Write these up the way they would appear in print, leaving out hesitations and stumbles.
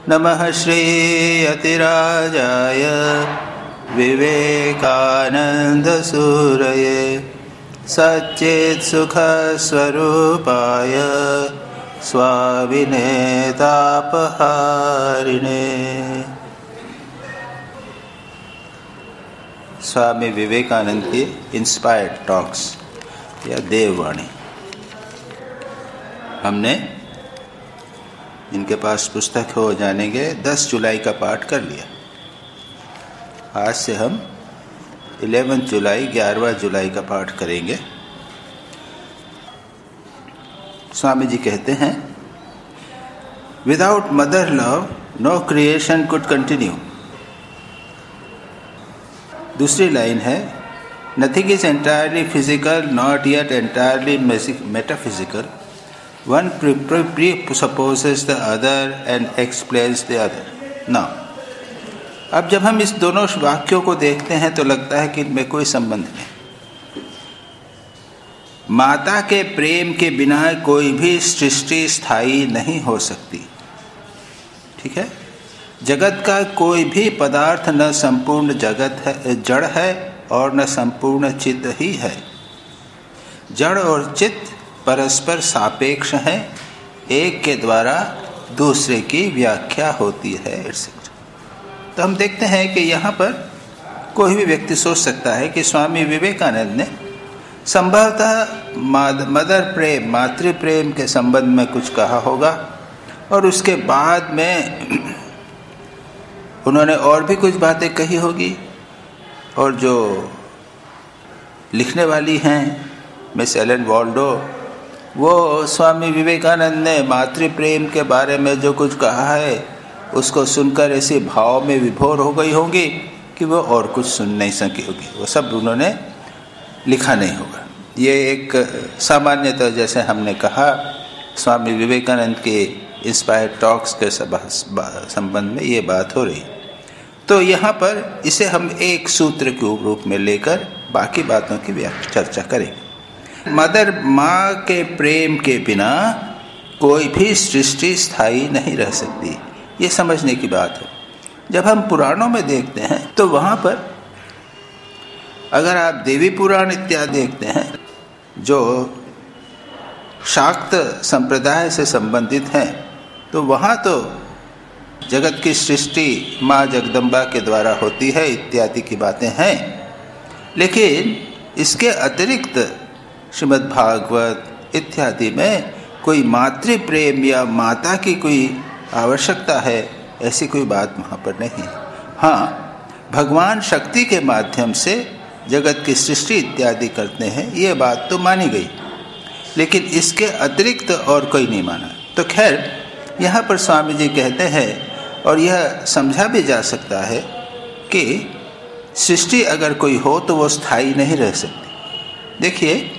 नमः श्रीयतिराजाय विवेकानन्दसूरये सच्चित्सुखस्वरूपाय स्वामिने तापहारिणे। स्वामी विवेकानंद की inspired talks या देववाणी। हमने इनके पास पुस्तक हो जानेंगे 10 जुलाई का पाठ कर लिया। आज से हम 11 जुलाई 11वां जुलाई का पाठ करेंगे। स्वामी जी कहते हैं, without mother love no creation could continue. दूसरी लाइन है, nothing is entirely physical not yet entirely metaphysical. One presupposes the other and explains the other. Now, अब जब हम इस दोनों वाक्यों को देखते हैं तो लगता है कि इनमें कोई संबंध नहीं। माता के प्रेम के बिना कोई भी सृष्टि स्थायी नहीं हो सकती। ठीक है, जगत का कोई भी पदार्थ न संपूर्ण जगत है, जड़ है, और न संपूर्ण चित्त ही है। जड़ और चित्त परस्पर सापेक्ष है, एक के द्वारा दूसरे की व्याख्या होती है। तो हम देखते हैं कि यहाँ पर कोई भी व्यक्ति सोच सकता है कि स्वामी विवेकानंद ने संभवतः मदर प्रेम, मातृ प्रेम के संबंध में कुछ कहा होगा, और उसके बाद में उन्होंने और भी कुछ बातें कही होगी, और जो लिखने वाली हैं मिस एलन वाल्डो, वो स्वामी विवेकानंद ने मातृ प्रेम के बारे में जो कुछ कहा है उसको सुनकर ऐसे भाव में विभोर हो गई होंगी कि वो और कुछ सुन नहीं सकी होगी। वो सब उन्होंने लिखा नहीं होगा। ये एक सामान्यतः जैसे हमने कहा स्वामी विवेकानंद के इंस्पायर्ड टॉक्स के संबंध में ये बात हो रही। तो यहाँ पर इसे हम एक सूत्र के रूप में लेकर बाकी बातों की चर्चा करेंगे। मदर, माँ के प्रेम के बिना कोई भी सृष्टि स्थायी नहीं रह सकती, ये समझने की बात है। जब हम पुराणों में देखते हैं तो वहाँ पर अगर आप देवी पुराण इत्यादि देखते हैं जो शाक्त संप्रदाय से संबंधित हैं, तो वहाँ तो जगत की सृष्टि माँ जगदम्बा के द्वारा होती है इत्यादि की बातें हैं। लेकिन इसके अतिरिक्त श्रीमद् भागवत इत्यादि में कोई मातृ प्रेम या माता की कोई आवश्यकता है, ऐसी कोई बात वहाँ पर नहीं है। हाँ, भगवान शक्ति के माध्यम से जगत की सृष्टि इत्यादि करते हैं, ये बात तो मानी गई, लेकिन इसके अतिरिक्त और कोई नहीं माना। तो खैर, यहाँ पर स्वामी जी कहते हैं, और यह समझा भी जा सकता है कि सृष्टि अगर कोई हो तो वो स्थायी नहीं रह सकती। देखिए,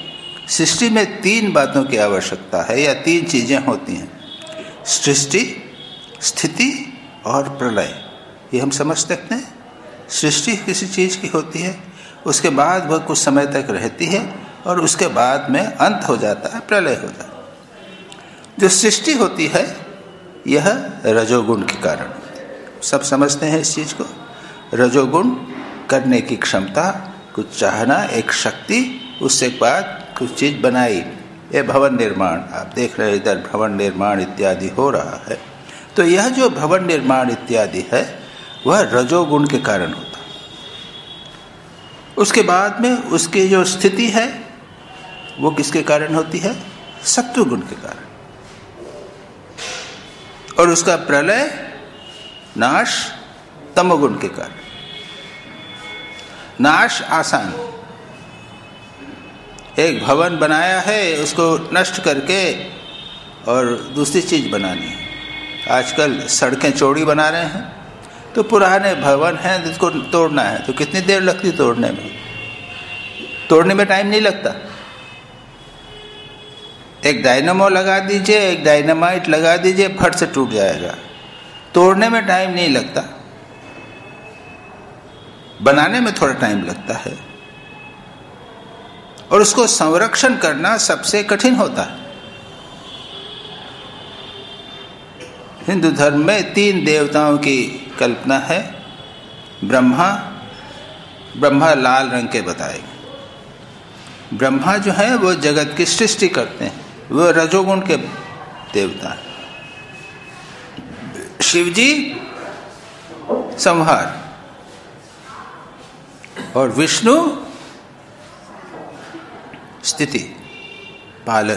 सृष्टि में 3 बातों की आवश्यकता है या 3 चीज़ें होती हैं, सृष्टि, स्थिति और प्रलय। ये हम समझ सकते हैं। सृष्टि किसी चीज़ की होती है, उसके बाद वह कुछ समय तक रहती है, और उसके बाद में अंत हो जाता है, प्रलय हो जाता है। जो सृष्टि होती है यह रजोगुण के कारण होती है। सब समझते हैं इस चीज़ को। रजोगुण करने की क्षमता, कुछ चाहना, एक शक्ति, उससे बाद कुछ चीज़ बनाई। ये भवन निर्माण आप देख रहे हैं, इधर भवन निर्माण इत्यादि हो रहा है। तो यह जो भवन निर्माण इत्यादि है वह रजोगुण के कारण होता है। उसके बाद में उसकी जो स्थिति है वो किसके कारण होती है? सत्वगुण के कारण। और उसका प्रलय, नाश, तमोगुण के कारण। नाश आसान, एक भवन बनाया है उसको नष्ट करके और दूसरी चीज़ बनानी है। आजकल सड़कें चौड़ी बना रहे हैं, तो पुराने भवन हैं जिसको तोड़ना है तो कितनी देर लगती तोड़ने में? तोड़ने में टाइम नहीं लगता। एक डायनामो लगा दीजिए, एक डायनामाइट लगा दीजिए, फट से टूट जाएगा। तोड़ने में टाइम नहीं लगता, बनाने में थोड़ा टाइम लगता है। और उसको संरक्षण करना सबसे कठिन होता है। हिंदू धर्म में 3 देवताओं की कल्पना है। ब्रह्मा लाल रंग के बताएंगे। ब्रह्मा जो है वो जगत की सृष्टि करते हैं, वो रजोगुण के देवता हैं। शिवजी संहार और विष्णु स्थिति पालन।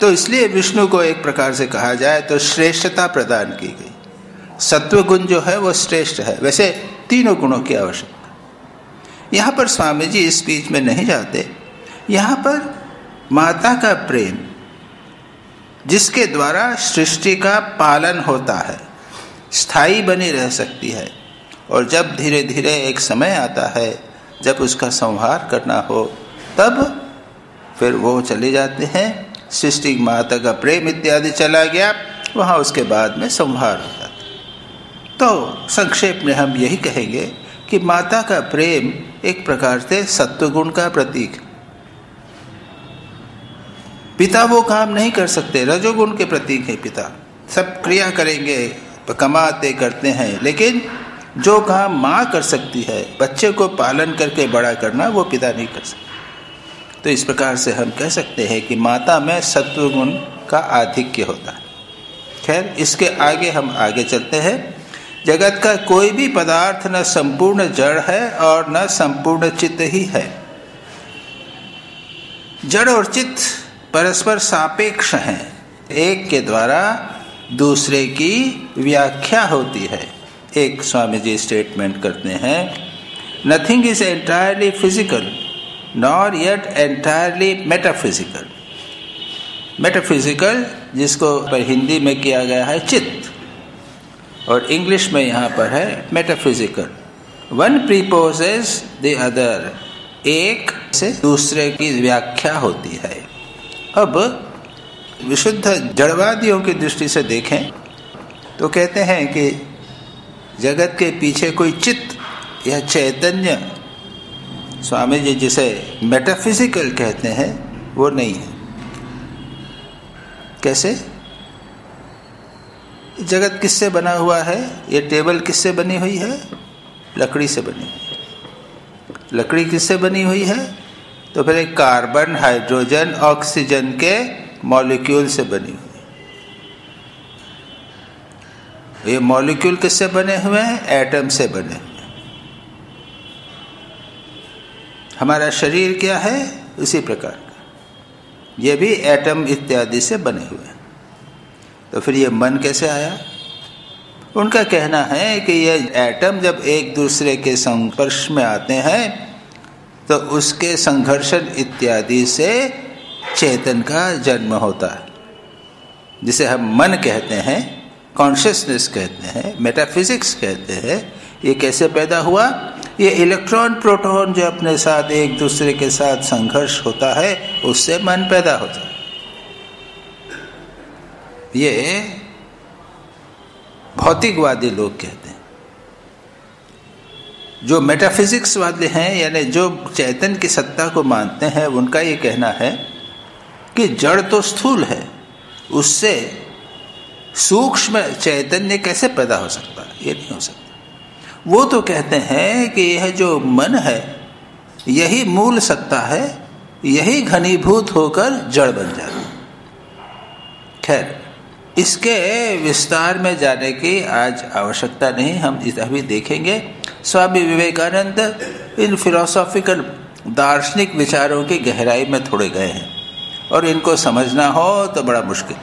तो इसलिए विष्णु को एक प्रकार से कहा जाए तो श्रेष्ठता प्रदान की गई। सत्व गुण जो है वो श्रेष्ठ है। वैसे तीनों गुणों की आवश्यकता। यहाँ पर स्वामी जी इस बीच में नहीं जाते। यहाँ पर माता का प्रेम जिसके द्वारा सृष्टि का पालन होता है, स्थायी बनी रह सकती है, और जब धीरे धीरे एक समय आता है जब उसका संहार करना हो, तब फिर वो चले जाते हैं। सृष्टि माता का प्रेम इत्यादि चला गया, वहाँ उसके बाद में संहार हो जाता है। तो संक्षेप में हम यही कहेंगे कि माता का प्रेम एक प्रकार से सत्वगुण का प्रतीक है। पिता वो काम नहीं कर सकते, रजोगुण के प्रतीक है पिता। सब क्रिया करेंगे, कमाते करते हैं, लेकिन जो काम माँ कर सकती है, बच्चे को पालन करके बड़ा करना, वो पिता नहीं कर सकता। तो इस प्रकार से हम कह सकते हैं कि माता में सत्वगुण का आधिक्य होता है। खैर, इसके आगे हम आगे चलते हैं। जगत का कोई भी पदार्थ न संपूर्ण जड़ है और न संपूर्ण चित्त ही है। जड़ और चित्त परस्पर सापेक्ष हैं, एक के द्वारा दूसरे की व्याख्या होती है। एक स्वामी जी स्टेटमेंट करते हैं, nothing is entirely physical nor yet entirely metaphysical. Metaphysical जिसको पर हिंदी में किया गया है चित्त, और इंग्लिश में यहाँ पर है मेटाफिजिकल। वन प्रीपोजेस द अदर, एक से दूसरे की व्याख्या होती है। अब विशुद्ध जड़वादियों की दृष्टि से देखें तो कहते हैं कि जगत के पीछे कोई चित्त या चैतन्य, स्वामी जी जिसे मेटाफिजिकल कहते हैं, वो नहीं है। कैसे? जगत किससे बना हुआ है? ये टेबल किससे बनी हुई है? लकड़ी से बनी हुई है। लकड़ी किससे बनी हुई है? तो फिर एक कार्बन, हाइड्रोजन, ऑक्सीजन के मॉलिक्यूल से बनी हुई है। ये मॉलिक्यूल किससे बने हुए हैं? एटम से बने हुए हैं। हमारा शरीर क्या है? इसी प्रकार का ये भी एटम इत्यादि से बने हुए हैं। तो फिर ये मन कैसे आया? उनका कहना है कि ये एटम जब एक दूसरे के संस्पर्श में आते हैं तो उसके संघर्षण इत्यादि से चेतन का जन्म होता है, जिसे हम मन कहते हैं, कॉन्शियसनेस कहते हैं, मेटाफिजिक्स कहते हैं। ये कैसे पैदा हुआ? ये इलेक्ट्रॉन प्रोटॉन जो अपने साथ एक दूसरे के साथ संघर्ष होता है, उससे मन पैदा होता है। ये भौतिकवादी लोग कहते हैं। जो मेटाफिजिक्स वाले हैं, यानी जो चैतन्य की सत्ता को मानते हैं, उनका ये कहना है कि जड़ तो स्थूल है, उससे सूक्ष्म चैतन्य कैसे पैदा हो सकता है? ये नहीं हो सकता। वो तो कहते हैं कि यह जो मन है, यही मूल सत्ता है, यही घनीभूत होकर जड़ बन जाता है। खैर, इसके विस्तार में जाने की आज आवश्यकता नहीं, हम अभी देखेंगे। स्वामी विवेकानंद इन फिलोसॉफिकल दार्शनिक विचारों की गहराई में थोड़े गए हैं, और इनको समझना हो तो बड़ा मुश्किल।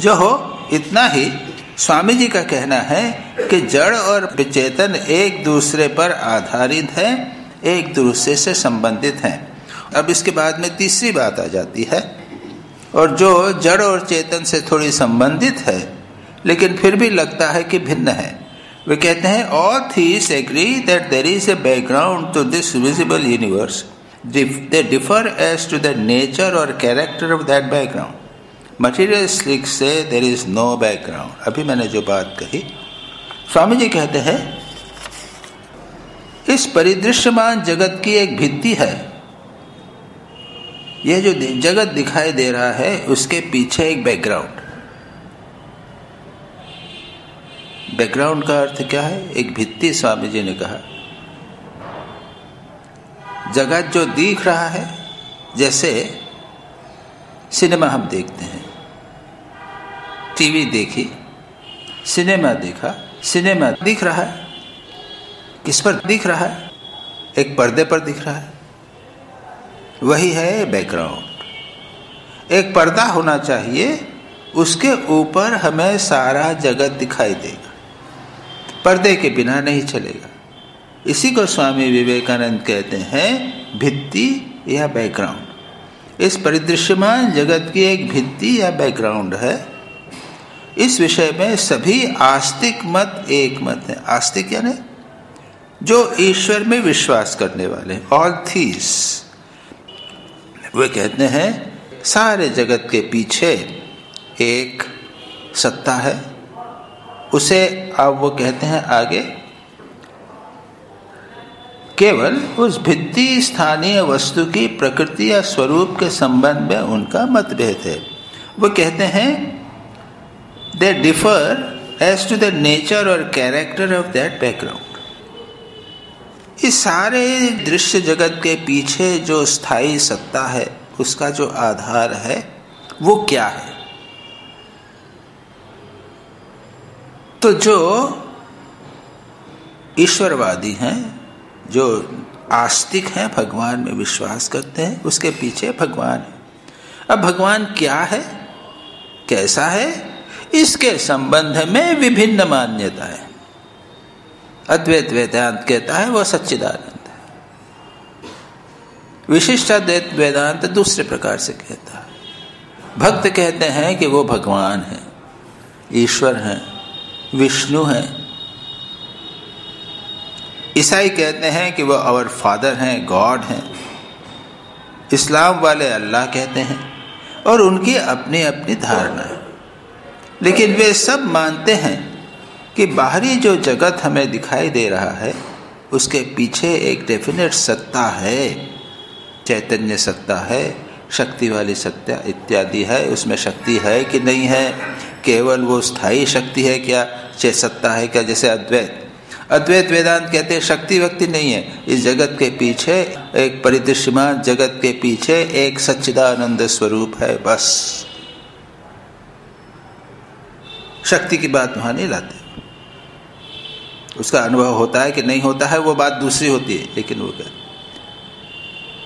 जो हो इतना ही स्वामी जी का कहना है कि जड़ और चेतन एक दूसरे पर आधारित है, एक दूसरे से संबंधित हैं। अब इसके बाद में तीसरी बात आ जाती है, और जो जड़ और चेतन से थोड़ी संबंधित है लेकिन फिर भी लगता है कि भिन्न है। वे कहते हैं, all theists agree that there is a background to this visible universe, they differ as to the nature और character of that background. Materialistic से देयर इज नो बैकग्राउंड। अभी मैंने जो बात कही, स्वामी जी कहते हैं इस परिदृश्यमान जगत की एक भित्ति है। यह जो जगत दिखाई दे रहा है, उसके पीछे एक बैकग्राउंड, बैकग्राउंड का अर्थ क्या है? एक भित्ति। स्वामी जी ने कहा जगत जो दिख रहा है, जैसे सिनेमा हम देखते हैं, टीवी देखी, सिनेमा देखा, सिनेमा दिख रहा है। किस पर दिख रहा है? एक पर्दे पर दिख रहा है। वही है बैकग्राउंड। एक पर्दा होना चाहिए, उसके ऊपर हमें सारा जगत दिखाई देगा, पर्दे के बिना नहीं चलेगा। इसी को स्वामी विवेकानंद कहते हैं भित्ति या बैकग्राउंड। इस परिदृश्यमान जगत की एक भित्ति या बैकग्राउंड है। इस विषय में सभी आस्तिक मत एक मत है। आस्तिक यानी जो ईश्वर में विश्वास करने वाले, ऑल थीस, वे कहते हैं सारे जगत के पीछे एक सत्ता है। उसे अब वो कहते हैं आगे, केवल उस भित्ति स्थानीय वस्तु की प्रकृति या स्वरूप के संबंध में उनका मतभेद है। वो कहते हैं they differ as to the nature or character of that background। इस सारे दृश्य जगत के पीछे जो स्थायी सत्ता है, उसका जो आधार है वो क्या है? तो जो ईश्वरवादी हैं, जो आस्तिक हैं, भगवान में विश्वास करते हैं, उसके पीछे भगवान है। अब भगवान क्या है, कैसा है, इसके संबंध में विभिन्न मान्यता है। अद्वैत वेदांत कहता है वो सच्चिदानंद है। विशिष्टाद्वैत वेदांत दूसरे प्रकार से कहता है। भक्त कहते हैं कि वो भगवान है, ईश्वर है, विष्णु है। ईसाई कहते हैं कि वो आवर फादर हैं, गॉड हैं। इस्लाम वाले अल्लाह कहते हैं, और उनकी अपनी अपनी धारणा है। लेकिन वे सब मानते हैं कि बाहरी जो जगत हमें दिखाई दे रहा है, उसके पीछे एक डेफिनेट सत्ता है, चैतन्य सत्ता है, शक्ति वाली सत्ता इत्यादि है। उसमें शक्ति है कि नहीं है, केवल वो स्थायी शक्ति है क्या, सत्ता है क्या? जैसे अद्वैत वेदांत कहते हैं शक्ति वक्ति नहीं है, इस जगत के पीछे, एक परिदृश्यमान जगत के पीछे एक सच्चिदानंद स्वरूप है, बस। शक्ति की बात वहां नहीं लाते। उसका अनुभव होता है कि नहीं होता है, वो बात दूसरी होती है। लेकिन वो क्या,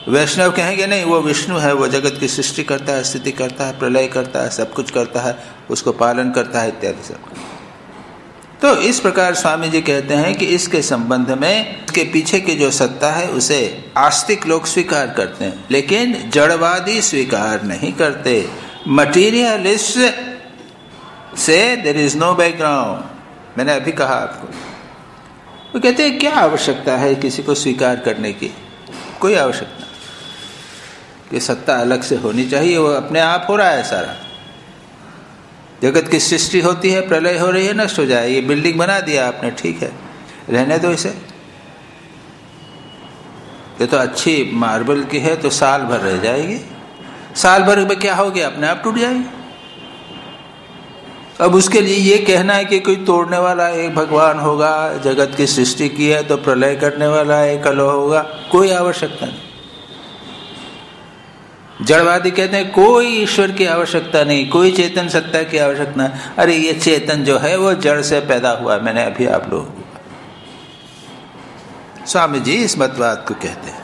वैष्णव कहेंगे नहीं, वो विष्णु है, वो जगत की सृष्टि करता है, स्थिति करता है, प्रलय करता है, सब कुछ करता है, उसको पालन करता है इत्यादि सब। तो इस प्रकार स्वामी जी कहते हैं कि इसके संबंध में इसके पीछे की जो सत्ता है उसे आस्तिक लोग स्वीकार करते हैं, लेकिन जड़वादी स्वीकार नहीं करते। मटीरियलिस्ट से देयर इज नो बैकग्राउंड। मैंने अभी कहा आपको, वो कहते हैं क्या आवश्यकता है किसी को स्वीकार करने की? कोई आवश्यकता नहीं। ये सत्ता अलग से होनी चाहिए, वो अपने आप हो रहा है सारा। जगत की सृष्टि होती है, प्रलय हो रही है, नष्ट हो जाए। ये बिल्डिंग बना दिया आपने, ठीक है, रहने दो इसे। ये तो अच्छी मार्बल की है तो साल भर रह जाएगी, साल भर में क्या हो गया, अपने आप टूट जाएगी। अब उसके लिए ये कहना है कि कोई तोड़ने वाला एक भगवान होगा, जगत की सृष्टि की है तो प्रलय करने वाला एक अलग होगा, कोई आवश्यकता नहीं। जड़वादी कहते हैं कोई ईश्वर की आवश्यकता नहीं, कोई चेतन सत्ता की आवश्यकता नहीं। अरे ये चेतन जो है वो जड़ से पैदा हुआ है, मैंने अभी आप लोगों को। स्वामी जी इस मतवाद को कहते हैं।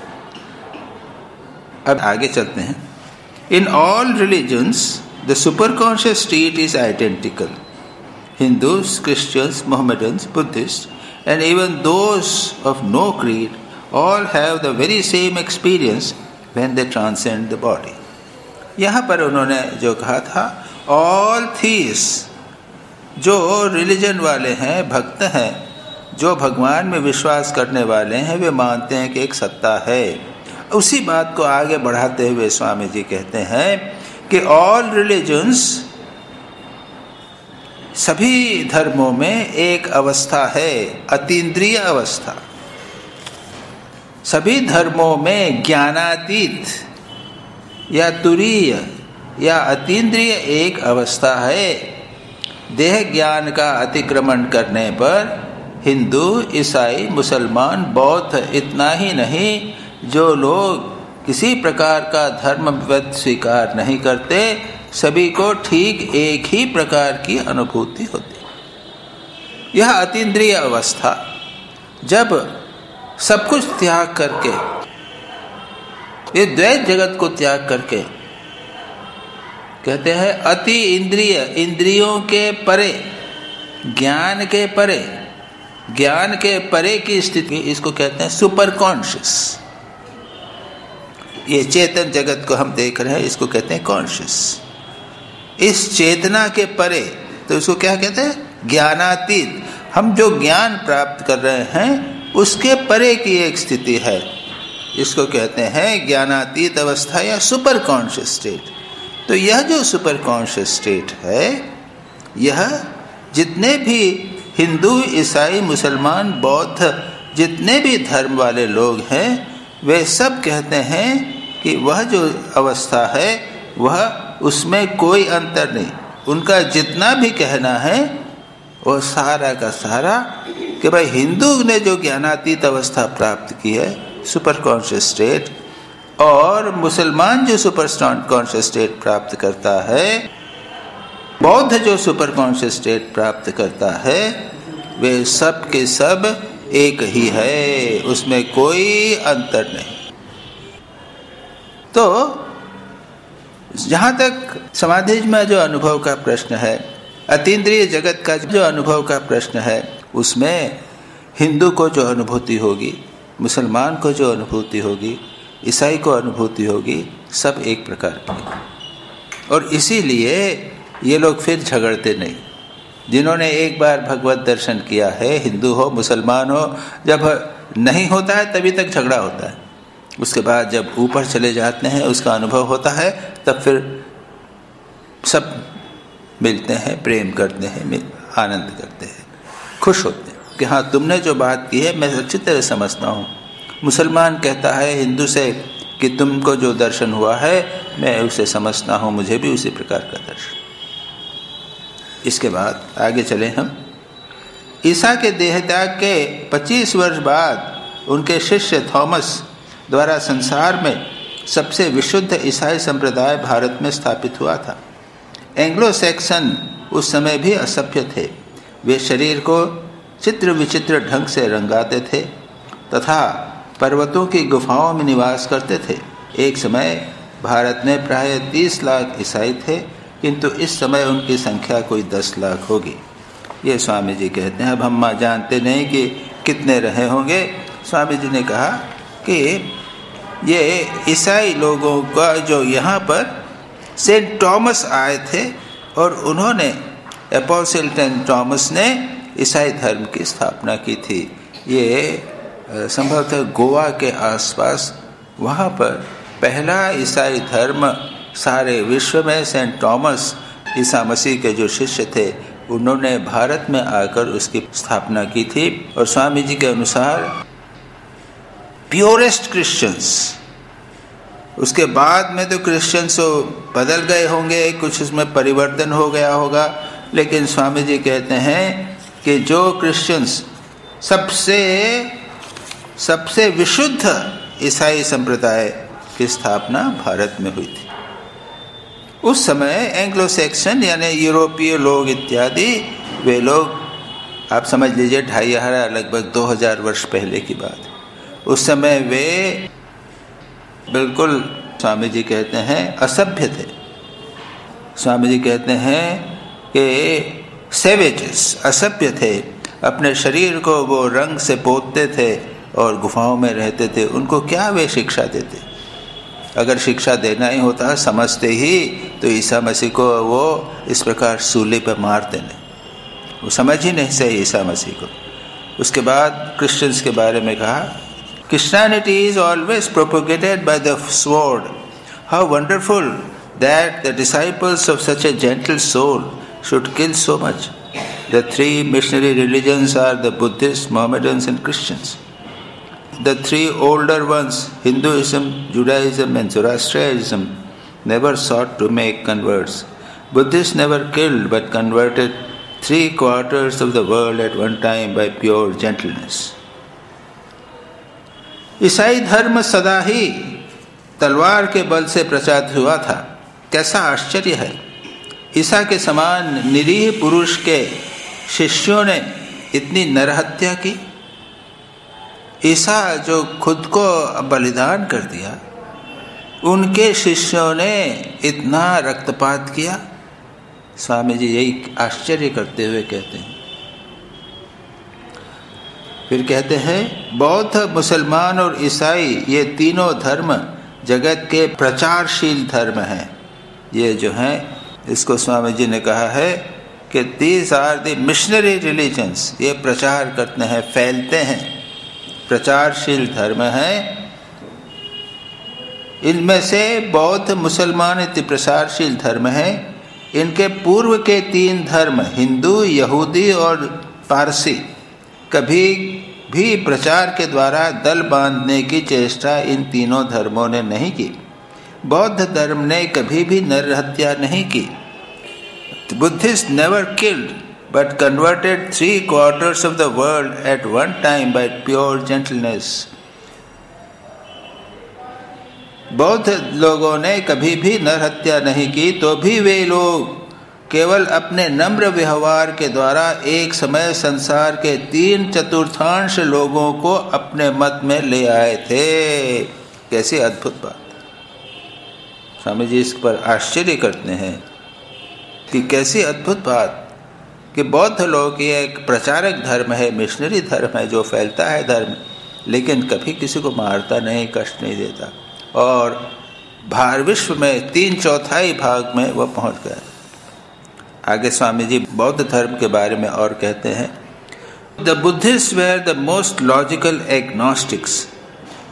अब आगे चलते हैं। In all religions the superconscious state is identical. Hindus, Christians, Mohammedans, Buddhists, and even those of no creed all have the very same experience when they transcend the body. यहाँ पर उन्होंने जो कहा था, all theists, जो religion वाले हैं, भक्त हैं, जो भगवान में विश्वास करने वाले हैं, वे मानते हैं कि एक सत्ता है। उसी बात को आगे बढ़ाते हुए स्वामी जी कहते हैं कि all religions, सभी धर्मों में एक अवस्था है, अतीन्द्रिय अवस्था। सभी धर्मों में ज्ञानातीत या तुरीय या अतीन्द्रिय एक अवस्था है। देह ज्ञान का अतिक्रमण करने पर हिंदू, ईसाई, मुसलमान, बौद्ध, इतना ही नहीं, जो लोग किसी प्रकार का धर्मवत स्वीकार नहीं करते, सभी को ठीक एक ही प्रकार की अनुभूति होती। यह अतीन्द्रिय अवस्था, जब सब कुछ त्याग करके, ये द्वैत जगत को त्याग करके, कहते हैं अति इंद्रिय, इंद्रियों के परे, ज्ञान के परे, ज्ञान के परे की स्थिति, इसको कहते हैं सुपर कॉन्शियस। ये चेतन जगत को हम देख रहे हैं, इसको कहते हैं कॉन्शियस। इस चेतना के परे, तो इसको क्या कहते हैं? ज्ञानातीत। हम जो ज्ञान प्राप्त कर रहे हैं उसके परे की एक स्थिति है, इसको कहते हैं ज्ञानातीत अवस्था या सुपर कॉन्शियस स्टेट। तो यह जो सुपर कॉन्शियस स्टेट है, यह जितने भी हिंदू, ईसाई, मुसलमान, बौद्ध, जितने भी धर्म वाले लोग हैं, वे सब कहते हैं कि वह जो अवस्था है, वह, उसमें कोई अंतर नहीं। उनका जितना भी कहना है वो सारा का सारा कि भाई हिंदू ने जो ज्ञानातीत अवस्था प्राप्त की है, सुपर कॉन्शियस स्टेट, और मुसलमान जो सुपर कॉन्शियस स्टेट प्राप्त करता है, बौद्ध जो सुपर कॉन्शियस स्टेट प्राप्त करता है, वे सब के सब एक ही है, उसमें कोई अंतर नहीं। तो जहाँ तक समाधि में जो अनुभव का प्रश्न है, अतीन्द्रिय जगत का जो अनुभव का प्रश्न है, उसमें हिंदू को जो अनुभूति होगी, मुसलमान को जो अनुभूति होगी, ईसाई को अनुभूति होगी, सब एक प्रकार की। और इसीलिए ये लोग फिर झगड़ते नहीं। जिन्होंने एक बार भगवत दर्शन किया है, हिंदू हो, मुसलमान हो, जब नहीं होता है तभी तक झगड़ा होता है। उसके बाद जब ऊपर चले जाते हैं, उसका अनुभव होता है, तब फिर सब मिलते हैं, प्रेम करते हैं, आनंद करते हैं, खुश होते हैं कि हाँ, तुमने जो बात की है मैं अच्छी तरह समझता हूँ। मुसलमान कहता है हिंदू से कि तुमको जो दर्शन हुआ है मैं उसे समझता हूँ, मुझे भी उसी प्रकार का दर्शन। इसके बाद आगे चले हम। ईसा के देहत्याग के 25 वर्ष बाद उनके शिष्य थॉमस द्वारा संसार में सबसे विशुद्ध ईसाई संप्रदाय भारत में स्थापित हुआ था। एंग्लो सैक्सन उस समय भी असभ्य थे। वे शरीर को चित्र विचित्र ढंग से रंगाते थे तथा पर्वतों की गुफाओं में निवास करते थे। एक समय भारत में प्राय 30 लाख ईसाई थे, किंतु इस समय उनकी संख्या कोई 10 लाख होगी। ये स्वामी जी कहते हैं। अब हम जानते नहीं कि कितने रहे होंगे। स्वामी जी ने कहा कि ये ईसाई लोगों का जो यहाँ पर सेंट थॉमस आए थे और उन्होंने, एपोस्टल सेंट थॉमस ने ईसाई धर्म की स्थापना की थी। ये संभवतः गोवा के आसपास, वहाँ पर पहला ईसाई धर्म सारे विश्व में सेंट थॉमस, ईसा मसीह के जो शिष्य थे, उन्होंने भारत में आकर उसकी स्थापना की थी। और स्वामी जी के अनुसार प्योरेस्ट क्रिश्चियंस, उसके बाद में तो क्रिश्चियंस बदल गए होंगे, कुछ उसमें परिवर्तन हो गया होगा, लेकिन स्वामी जी कहते हैं कि जो क्रिश्चियंस सबसे विशुद्ध ईसाई संप्रदाय की स्थापना भारत में हुई थी। उस समय एंग्लो सैक्सन यानी यूरोपीय लोग इत्यादि, वे लोग, आप समझ लीजिए 2500 लगभग 2000 वर्ष पहले की बात। उस समय वे बिल्कुल, स्वामी जी कहते हैं, असभ्य थे। स्वामी जी कहते हैं कि सेवेजेस, असभ्य थे। अपने शरीर को वो रंग से पोतते थे और गुफाओं में रहते थे। उनको क्या वे शिक्षा देते? अगर शिक्षा देना ही होता, समझते ही, तो ईसा मसीह को वो इस प्रकार सूली पर मारते नहीं। वो समझ ही नहीं सही ईसा मसीह को। उसके बाद क्रिश्चियंस के बारे में कहा, Christianity is always propagated by the sword. How wonderful that the disciples of such a gentle soul should kill so much. The three missionary religions are the Buddhists, Mohammedans and Christians. The three older ones, Hinduism, Judaism and Zoroastrianism, never sought to make converts. Buddhists never killed but converted 3/4 of the world at one time by pure gentleness. ईसाई धर्म सदा ही तलवार के बल से प्रचारित हुआ था। कैसा आश्चर्य है! ईसा के समान निरीह पुरुष के शिष्यों ने इतनी नरहत्या की। ईसा जो खुद को बलिदान कर दिया, उनके शिष्यों ने इतना रक्तपात किया। स्वामी जी यही आश्चर्य करते हुए कहते हैं। फिर कहते हैं बौद्ध, मुसलमान और ईसाई ये तीनों धर्म जगत के प्रचारशील धर्म हैं। ये जो हैं, इसको स्वामी जी ने कहा है कि these are the missionary religions. ये प्रचार करते हैं, फैलते हैं, प्रचारशील धर्म हैं। इनमें से बौद्ध, मुसलमान इति प्रसारशील धर्म है। इनके पूर्व के 3 धर्म हिंदू, यहूदी और पारसी कभी भी प्रचार के द्वारा दल बांधने की चेष्टा इन तीनों धर्मों ने नहीं की। बौद्ध धर्म ने कभी भी नरहत्या नहीं की। Buddhist never killed but converted 3/4 of the world at one time by pure gentleness. बौद्ध लोगों ने कभी भी नरहत्या नहीं की, तो भी वे लोग केवल अपने नम्र व्यवहार के द्वारा एक समय संसार के 3/4 लोगों को अपने मत में ले आए थे। कैसी अद्भुत बात! स्वामी जी इस पर आश्चर्य करते हैं कि कैसी अद्भुत बात कि बौद्ध लोग ये एक प्रचारक धर्म है, मिशनरी धर्म है, जो फैलता है धर्म, लेकिन कभी किसी को मारता नहीं, कष्ट नहीं देता, और भार विश्व में 3/4 भाग में वह पहुंच गया। आगे स्वामी जी बौद्ध धर्म के बारे में और कहते हैं, the Buddhist were the most logical agnostics.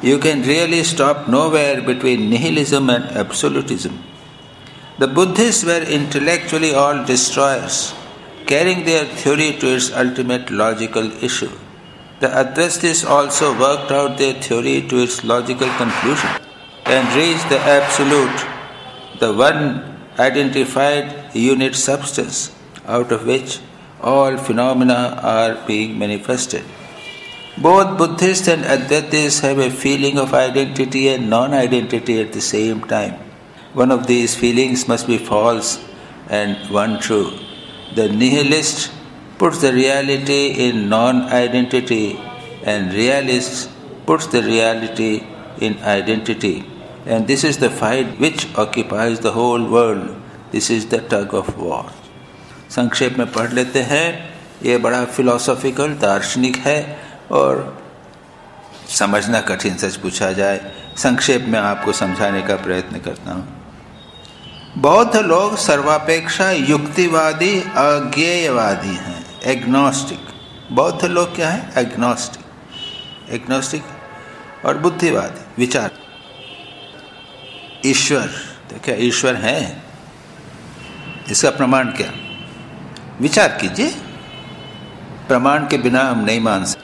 You can really stop nowhere between nihilism and absolutism. The Buddhists were intellectually all destroyers, carrying their theory to its ultimate logical issue. The Advaitis also worked out their theory to its logical conclusion and reached the absolute, the one identified unit substance out of which all phenomena are being manifested. Both Buddhists and Advaitis have a feeling of identity and non-identity at the same time. One of these feelings must be false and one true. The nihilist puts the reality in non-identity and realist puts the reality in identity. And this is the fight which occupies the whole world. This is the tug of war. संक्षेप में पढ़ लेते हैं। ये बड़ा philosophical, दार्शनिक है और समझना कठिन, सच पूछा जाए। संक्षेप में आपको समझाने का प्रयत्न करता हूँ। बौद्ध लोग सर्वापेक्षा युक्तिवादी, अज्ञेयवादी हैं, एग्नोस्टिक। बौद्ध लोग क्या है? एग्नोस्टिक। एग्नोस्टिक और बुद्धिवादी, विचार। ईश्वर, तो क्या ईश्वर है? इसका प्रमाण क्या? विचार कीजिए, प्रमाण के बिना हम नहीं मान सकते।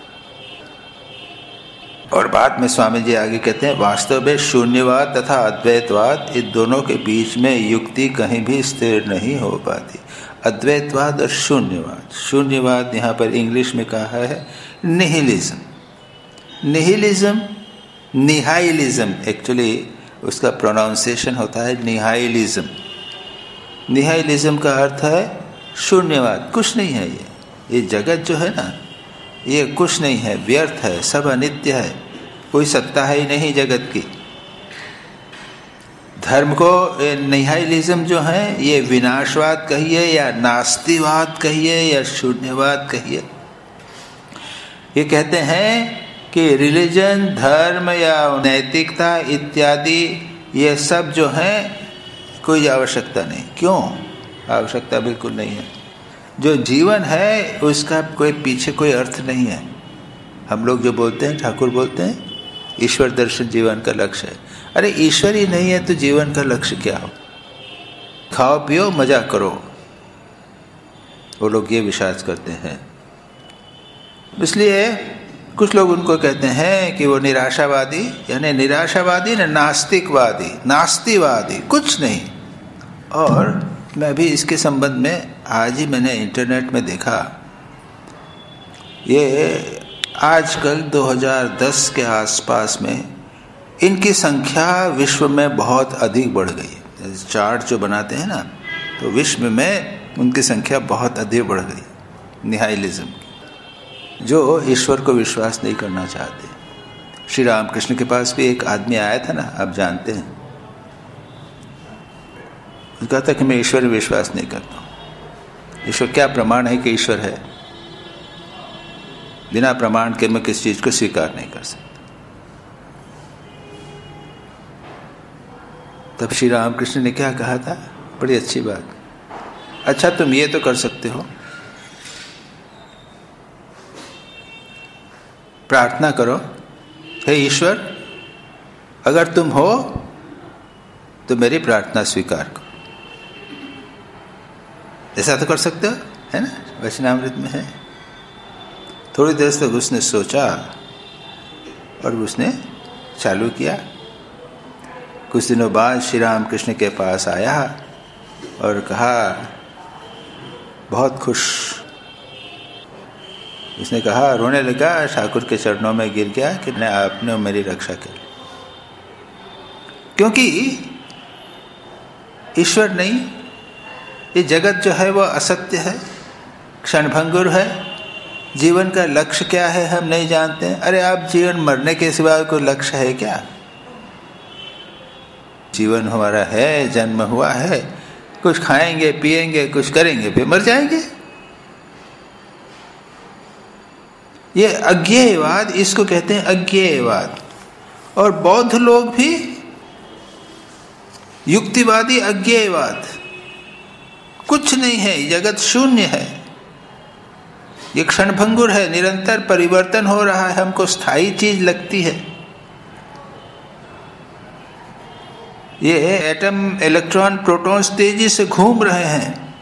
और बाद में स्वामी जी आगे कहते हैं, वास्तव में शून्यवाद तथा अद्वैतवाद, इन दोनों के बीच में युक्ति कहीं भी स्थिर नहीं हो पाती। अद्वैतवाद और शून्यवाद। शून्यवाद यहाँ पर इंग्लिश में कहा है निहिलिज्म। निहिलिज्म, निहाइलिज्म, एक्चुअली उसका प्रोनाउंसिएशन होता है निहाइलिज्म। निहाइलिज्म का अर्थ है शून्यवाद, कुछ नहीं है। ये जगत जो है ना, ये कुछ नहीं है, व्यर्थ है, सब अनित्य है, कोई सत्ता है ही नहीं जगत की। धर्म को निहाइलिज्म जो है, ये विनाशवाद कहिए या नास्तिवाद कहिए या शून्यवाद कहिए। ये कहते हैं कि रिलीजन, धर्म या नैतिकता इत्यादि ये सब जो है कोई आवश्यकता नहीं। क्यों? आवश्यकता बिल्कुल नहीं है। जो जीवन है उसका कोई पीछे कोई अर्थ नहीं है। हम लोग जो बोलते हैं, ठाकुर बोलते हैं, ईश्वर दर्शन जीवन का लक्ष्य है। अरे ईश्वर ही नहीं है तो जीवन का लक्ष्य क्या हो? खाओ पियो मजा करो, वो लोग ये विश्वास करते हैं। इसलिए कुछ लोग उनको कहते हैं कि वो निराशावादी, यानी निराशावादी न नास्तिकवादी, नास्तिवादी, कुछ नहीं। और मैं भी इसके संबंध में आज ही मैंने इंटरनेट में देखा, ये आजकल 2010 के आसपास में इनकी संख्या विश्व में बहुत अधिक बढ़ गई है। चार्ट जो बनाते हैं ना, तो विश्व में उनकी संख्या बहुत अधिक बढ़ गई। निहाइलिज्म, जो ईश्वर को विश्वास नहीं करना चाहते। श्री रामकृष्ण के पास भी एक आदमी आया था ना, आप जानते हैं, उसने कहा था कि मैं ईश्वर में विश्वास नहीं करता हूँ। ईश्वर, क्या प्रमाण है कि ईश्वर है? बिना प्रमाण के मैं किसी चीज को स्वीकार नहीं कर सकता। तब श्री रामकृष्ण ने क्या कहा था, बड़ी अच्छी बात, अच्छा तुम ये तो कर सकते हो, प्रार्थना करो, हे ईश्वर, अगर तुम हो तो मेरी प्रार्थना स्वीकार करो। ऐसा तो कर सकते हो, है ना, वचनामृत में है। थोड़ी देर तक उसने सोचा और उसने चालू किया। कुछ दिनों बाद श्री रामकृष्ण के पास आया और कहा, बहुत खुश, उसने कहा, रोने लगा, ठाकुर के चरणों में गिर गया कि आपने मेरी रक्षा की, क्योंकि ईश्वर नहीं, ये जगत जो है वो असत्य है, क्षणभंगुर है। जीवन का लक्ष्य क्या है हम नहीं जानते हैं। अरे आप, जीवन मरने के सिवा कोई लक्ष्य है क्या? जीवन हमारा है, जन्म हुआ है, कुछ खाएंगे पिएंगे, कुछ करेंगे, फिर मर जाएंगे। ये अज्ञेयवाद, इसको कहते हैं अज्ञेयवाद। और बौद्ध लोग भी युक्तिवादी अज्ञेयवाद, कुछ नहीं है, जगत शून्य है, ये क्षणभंगुर है, निरंतर परिवर्तन हो रहा है, हमको स्थायी चीज लगती है। ये एटम, इलेक्ट्रॉन, प्रोटॉन्स तेजी से घूम रहे हैं।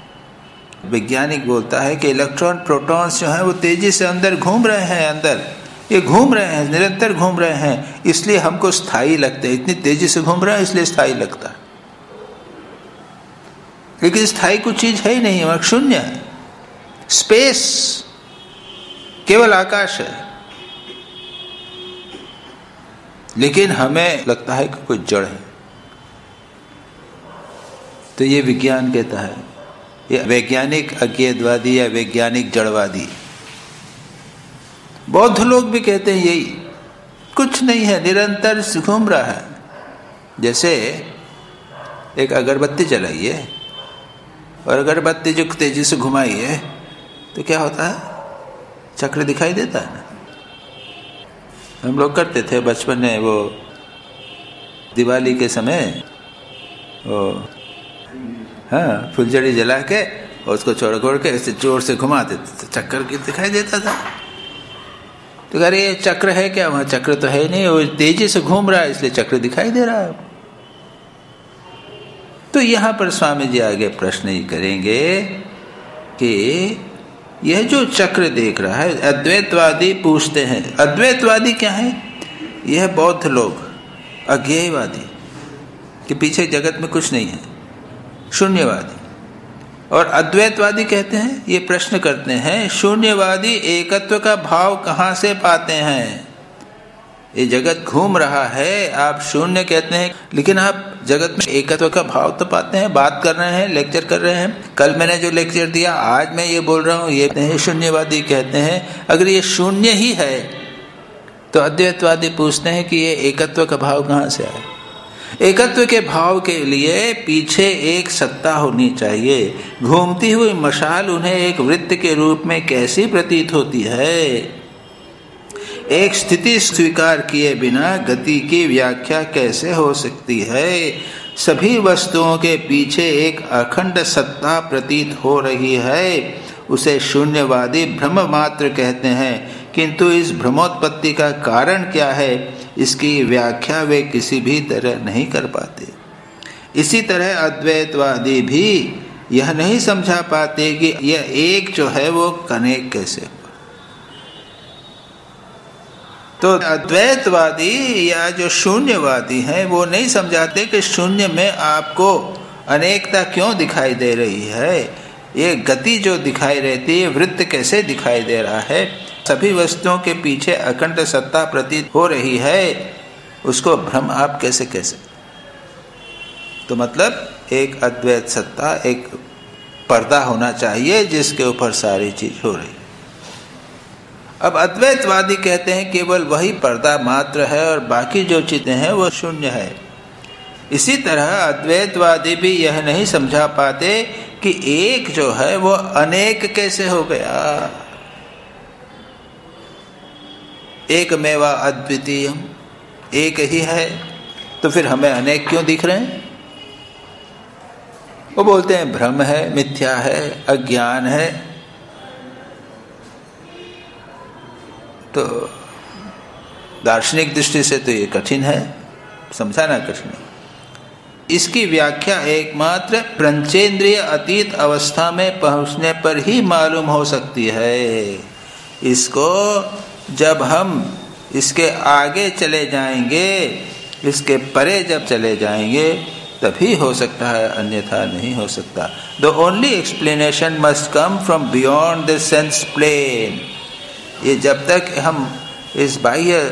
वैज्ञानिक बोलता है कि इलेक्ट्रॉन, प्रोटॉन्स जो हैं वो तेजी से अंदर घूम रहे हैं, अंदर ये घूम रहे हैं, निरंतर घूम रहे हैं, इसलिए हमको स्थायी लगते हैं। इतनी तेजी से घूम रहे हैं इसलिए स्थायी लगता है, लेकिन स्थायी कुछ चीज है ही नहीं, वह शून्य है। स्पेस केवल आकाश है, लेकिन हमें लगता है कि कुछ जड़ है। तो ये विज्ञान कहता है, ये वैज्ञानिक अज्ञेयवादी या वैज्ञानिक जड़वादी। बौद्ध लोग भी कहते हैं यही, कुछ नहीं है, निरंतर घूम रहा है। जैसे एक अगरबत्ती जलाइए और अगरबत्ती जो तेजी से घुमाइए तो क्या होता है, चक्र दिखाई देता है ना। हम लोग करते थे बचपन में, वो दिवाली के समय वो हाँ फुलझड़ी जला के और उसको छोड़ के ऐसे जोर से घुमाते थे तो चक्कर दिखाई देता था। तो अरे ये चक्र है क्या? वहां चक्र तो है नहीं, वो तेजी से घूम रहा है इसलिए चक्र दिखाई दे रहा है। तो यहां पर स्वामी जी आगे प्रश्न ही करेंगे कि यह जो चक्र देख रहा है, अद्वैतवादी पूछते हैं, अद्वैतवादी क्या है? यह बौद्ध लोग, अज्ञेयवादी कि पीछे जगत में कुछ नहीं है, शून्यवादी। और अद्वैतवादी कहते हैं, ये प्रश्न करते हैं, शून्यवादी एकत्व का भाव कहाँ से पाते हैं? ये जगत घूम रहा है, आप शून्य कहते हैं, लेकिन आप जगत में एकत्व का भाव तो पाते हैं। बात कर रहे हैं, लेक्चर कर रहे हैं, कल मैंने जो लेक्चर दिया, आज मैं ये बोल रहा हूँ, ये शून्यवादी कहते हैं। अगर ये शून्य ही है तो अद्वैतवादी पूछते हैं कि ये एकत्व का भाव कहाँ से आया? एकत्व के भाव के लिए पीछे एक सत्ता होनी चाहिए। घूमती हुई मशाल उन्हें एक वृत्त के रूप में कैसी प्रतीत होती है? एक स्थिति स्वीकार किए बिना गति की व्याख्या कैसे हो सकती है? सभी वस्तुओं के पीछे एक अखंड सत्ता प्रतीत हो रही है, उसे शून्यवादी भ्रम मात्र कहते हैं। किंतु इस भ्रमोत्पत्ति का कारण क्या है, इसकी व्याख्या वे किसी भी तरह नहीं कर पाते। इसी तरह अद्वैतवादी भी यह नहीं समझा पाते कि यह एक जो है वो अनेक कैसे हुआ। तो अद्वैतवादी या जो शून्यवादी हैं वो नहीं समझाते कि शून्य में आपको अनेकता क्यों दिखाई दे रही है। ये गति जो दिखाई रहती है, वृत्त कैसे दिखाई दे रहा है, सभी वस्तुओं के पीछे अखंड सत्ता प्रतीत हो रही है, उसको भ्रम आप कैसे कह सकते? तो मतलब एक अद्वैत सत्ता, एक पर्दा होना चाहिए जिसके ऊपर सारी चीज हो रही है। अब अद्वैतवादी कहते हैं केवल वही पर्दा मात्र है और बाकी जो चीजें हैं वो शून्य है। इसी तरह अद्वैतवादी भी यह नहीं समझा पाते कि एक जो है वो अनेक कैसे हो गया। एकमेवा अद्वितीयम, एक ही है, तो फिर हमें अनेक क्यों दिख रहे हैं? वो बोलते हैं भ्रम है, मिथ्या है, अज्ञान है। तो दार्शनिक दृष्टि से तो ये कठिन है, समझाना कठिन है। इसकी व्याख्या एकमात्र पंचेंद्रिय अतीत अवस्था में पहुंचने पर ही मालूम हो सकती है। इसको जब हम इसके आगे चले जाएंगे, इसके परे जब चले जाएंगे तभी हो सकता है, अन्यथा नहीं हो सकता। The only explanation must come from beyond the sense plane. ये जब तक हम इस बाह्य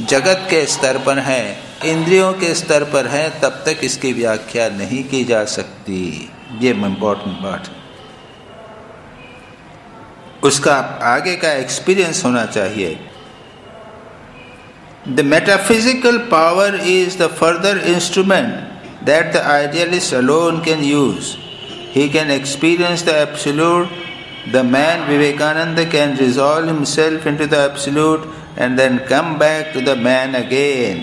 जगत के स्तर पर हैं, इंद्रियों के स्तर पर हैं, तब तक इसकी व्याख्या नहीं की जा सकती। ये इम्पोर्टेंट बात है, उसका आगे का एक्सपीरियंस होना चाहिए। The metaphysical power is the further instrument that the idealist alone can use. He can experience the absolute. The man Vivekananda can resolve himself into the absolute and then come back to the man again.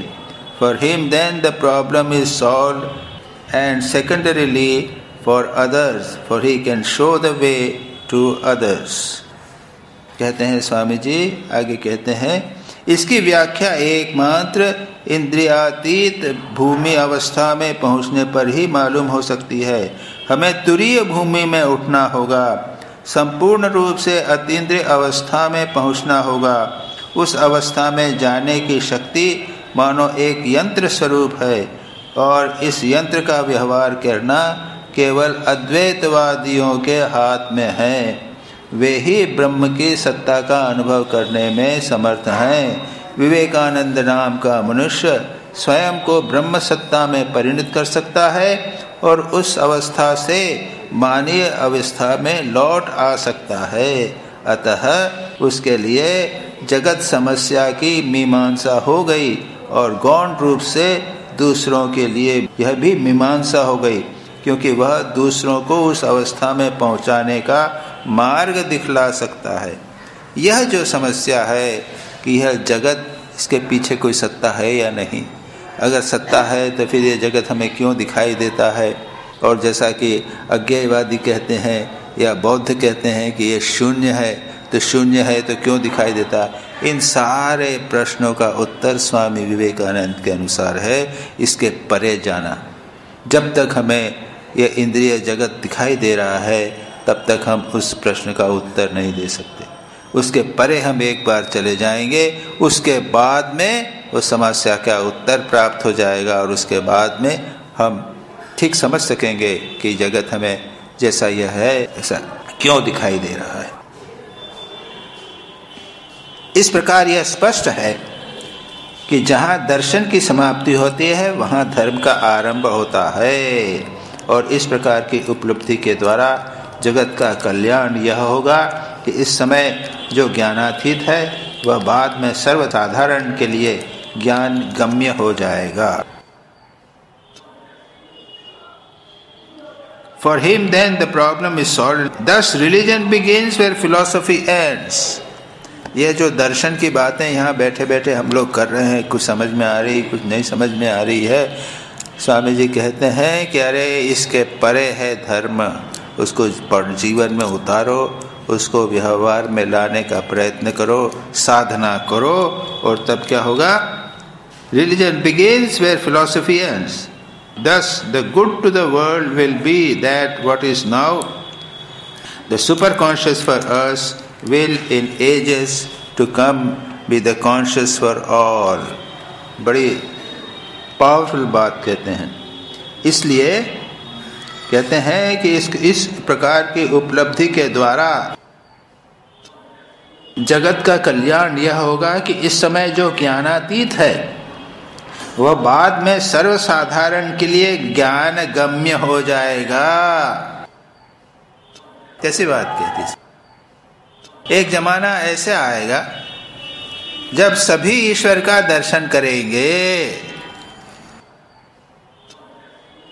For him then the problem is solved, and secondarily for others, for he can show the way to others. कहते हैं स्वामी जी, आगे कहते हैं इसकी व्याख्या एकमात्र इंद्रियातीत भूमि अवस्था में पहुंचने पर ही मालूम हो सकती है। हमें तुरीय भूमि में उठना होगा, संपूर्ण रूप से अतीन्द्रिय अवस्था में पहुंचना होगा। उस अवस्था में जाने की शक्ति मानो एक यंत्र स्वरूप है, और इस यंत्र का व्यवहार करना केवल अद्वैतवादियों के हाथ में है। वे ही ब्रह्म की सत्ता का अनुभव करने में समर्थ हैं। विवेकानंद नाम का मनुष्य स्वयं को ब्रह्म सत्ता में परिणत कर सकता है और उस अवस्था से मानवीय अवस्था में लौट आ सकता है। अतः उसके लिए जगत समस्या की मीमांसा हो गई और गौण रूप से दूसरों के लिए यह भी मीमांसा हो गई, क्योंकि वह दूसरों को उस अवस्था में पहुंचाने का मार्ग दिखला सकता है। यह जो समस्या है कि यह जगत, इसके पीछे कोई सत्ता है या नहीं, अगर सत्ता है तो फिर ये जगत हमें क्यों दिखाई देता है, और जैसा कि अज्ञेयवादी कहते हैं या बौद्ध कहते हैं कि ये शून्य है, तो शून्य है तो क्यों दिखाई देता। इन सारे प्रश्नों का उत्तर स्वामी विवेकानंद के अनुसार है इसके परे जाना। जब तक हमें यह इंद्रिय जगत दिखाई दे रहा है तब तक हम उस प्रश्न का उत्तर नहीं दे सकते। उसके परे हम एक बार चले जाएंगे, उसके बाद में उस समस्या का उत्तर प्राप्त हो जाएगा, और उसके बाद में हम ठीक समझ सकेंगे कि जगत हमें जैसा यह है ऐसा क्यों दिखाई दे रहा है। इस प्रकार यह स्पष्ट है कि जहाँ दर्शन की समाप्ति होती है वहाँ धर्म का आरंभ होता है, और इस प्रकार की उपलब्धि के द्वारा जगत का कल्याण यह होगा कि इस समय जो ज्ञानातीत है वह बाद में सर्वसाधारण के लिए ज्ञान गम्य हो जाएगा। For him then the problem is solved. Thus religion begins where philosophy ends. ये जो दर्शन की बातें यहाँ बैठे बैठे हम लोग कर रहे हैं, कुछ समझ में आ रही, कुछ नहीं समझ में आ रही है। स्वामी जी कहते हैं कि अरे इसके परे है धर्म, उसको जीवन में उतारो, उसको व्यवहार में लाने का प्रयत्न करो, साधना करो, और तब क्या होगा? Religion begins where philosophy ends. Thus the good to the world will be that what is now the superconscious for us will in ages to come be the conscious for all. बड़ी powerful बात कहते हैं। इसलिए कहते हैं कि इस प्रकार की उपलब्धि के द्वारा जगत का कल्याण यह होगा कि इस समय जो ज्ञानातीत है वह बाद में सर्वसाधारण के लिए ज्ञान गम्य हो जाएगा। कैसी बात कहती? एक जमाना ऐसे आएगा जब सभी ईश्वर का दर्शन करेंगे।